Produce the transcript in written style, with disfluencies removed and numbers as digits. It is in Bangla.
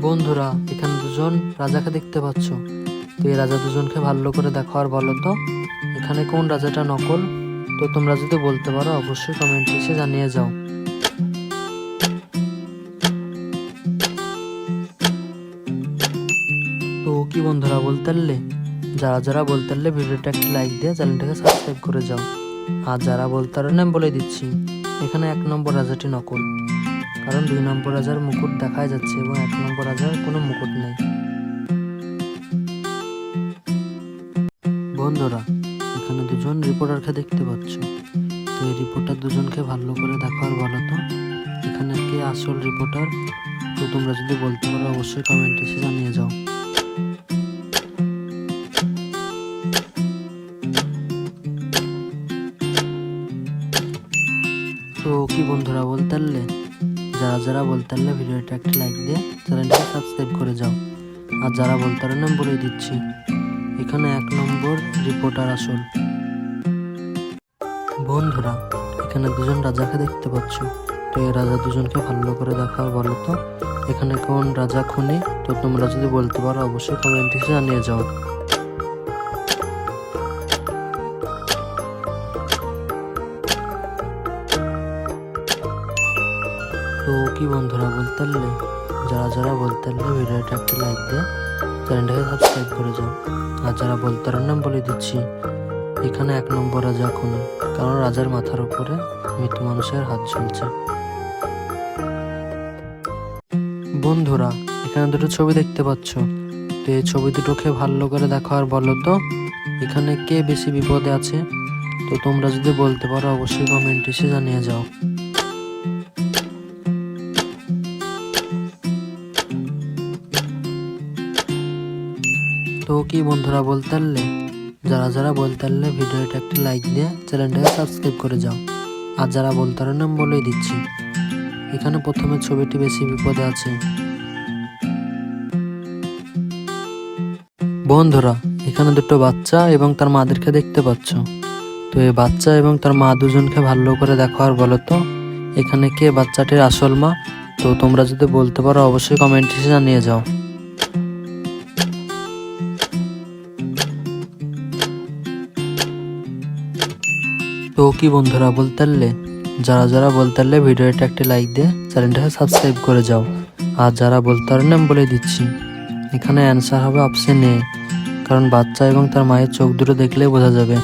বন্ধুরা, এখানে দুজন রাজাকে দেখতে পাচ্ছ। তো এই রাজা দুজনকে ভালো করে দেখো আর বলো তো এখানে কোন রাজাটা নকল। তো তোমরা যদি বলতে পারো অবশ্যই কমেন্ট এসে জানিয়ে যাও। তো কি বন্ধুরা বলতে পারলে, যারা যারা বলতে পারলে ভিডিওটা একটা লাইক দিয়ে চ্যানেলটাকে সাবস্ক্রাইব করে যাও। আর যারা বলতে পারো না আমি বলে দিচ্ছি, এখানে 1 নম্বর রাজাটি নকল, কারণ 2 নম্বর রাজার মুকুট দেখা যাচ্ছে এবং 1 নম্বর রাজার কোনো মুকুট নেই। বন্ধুরা, এখানে দুজন রিপোর্টারকে দেখতে পাচ্ছ। তো এই রিপোর্টার দুজনকে ভালো করে দেখো আর বলো তো এখানে কে আসল রিপোর্টার। তো তোমরা যদি বলতে পারো অবশ্যই কমেন্ট এসে জানিয়ে যাও। তো কি বন্ধুরা বলতে পারলে, যারা যারা বলতে পারলে ভিডিওটা একটা লাইক দিয়ে চ্যানেলটাকে সাবস্ক্রাইব করে যাও। আর যারা বলতে পারো না আমি বলে দিচ্ছি, এখানে 1 নম্বর রিপোর্টার আসল। বন্ধুরা, এখানে দুজন রাজাকে দেখতে পাচ্ছ। তো এই রাজা দুজনকে ভালো করে দেখো আর বলো তো এখানে কোন রাজা খুনি। তো তোমরা যদি বলতে পারো অবশ্যই কমেন্ট এসে জানিয়ে যাও। তো কি বন্ধুরা বলতে পারলে, যারা যারা বলতে পারলে ভিডিওটা একটা লাইক দিয়ে চ্যানেলটাকে সাবস্ক্রাইব করে যাও। আর যারা বলতে পারেন না বলে দিচ্ছি, এখানে 1 নম্বর রাজা খুনি, কারণ রাজার মাথার উপরে মৃত মানুষের হাত ঝুলছে। বন্ধুরা, এখানে দুটো ছবি দেখতে পাচ্ছ। তো এই ছবি দুটোকে ভালো করে দেখো আর বলো তো এখানে কে বেশি বিপদে আছে। তো তোমরা যদি বলতে পারো অবশ্যই কমেন্ট এসে জানিয়ে যাও। তো কি বন্ধুরা বলতে পারলে, যারা যারা বলতে পারলে ভিডিওটা একটা লাইক দিয়ে চ্যানেলটাকে সাবস্ক্রাইব করে যাও। আর যারা বলতে পারো না আমি বলেই দিচ্ছি, এখানে প্রথমে ছবিটি বেশি বিপদে আছে। বন্ধুরা, এখানে দুটো বাচ্চা এবং তার মাদেরকে দেখতে পাচ্ছ। তো এই বাচ্চা এবং তার মা দুজনকে ভালো করে দেখো আর বলো তো এখানে কে বাচ্চাটির আসল মা। তো তোমরা যদি বলতে পারো অবশ্যই কমেন্ট এসে জানিয়ে যাও। তো কি বন্ধুরা বলতে পারলে, যারা যারা বলতে পারলে ভিডিওটা একটা লাইক দিয়ে চ্যানেলটাকে সাবস্ক্রাইব করে যাও। আর যারা বলতে পারেন আমি বলে দিচ্ছি, এখানে অ্যান্সার হবে অপশন এ, কারণ বাচ্চা এবং তার মায়ের চোখ দুটো দেখলেই বোঝা যাবে।